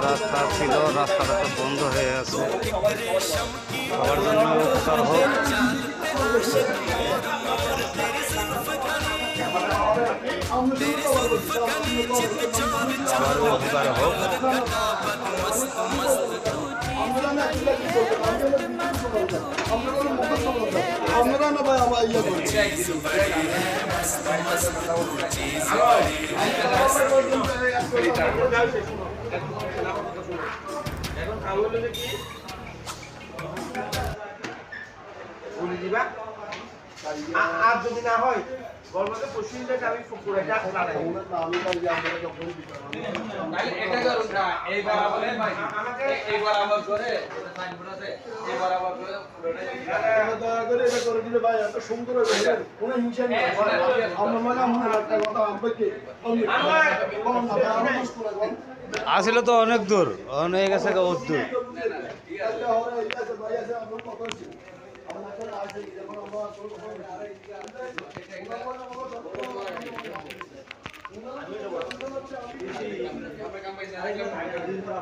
রাস্তা ছিল, রাস্তাটা তো বন্ধ হয়ে আছে। সবার জন্য উপকার হোক, সবার উপকার হোক। আমরা না ভাই আমার ইয়ে করছি এখন খাবো হলো কি বলে দিবা আর যদি না হয় বলবো পশ্চিমটাকে আমি পুকুরটা লাগাই আমি তাই যে আমরা যখন তাহলে এটা করুন না এই বরাবর ভাই আমাকে এই বরাবর করে সাইনবোর্ড আছে এই বরাবর করে দয়া করে এটা করে দিলে ভাই এত সুন্দর হয়ে কোনো হিংসা নেই আমরা মানে আমরা একটা কথা আমাকে আসলে তো অনেক দূর, অনেক গেছে বহুত দূর। আমরা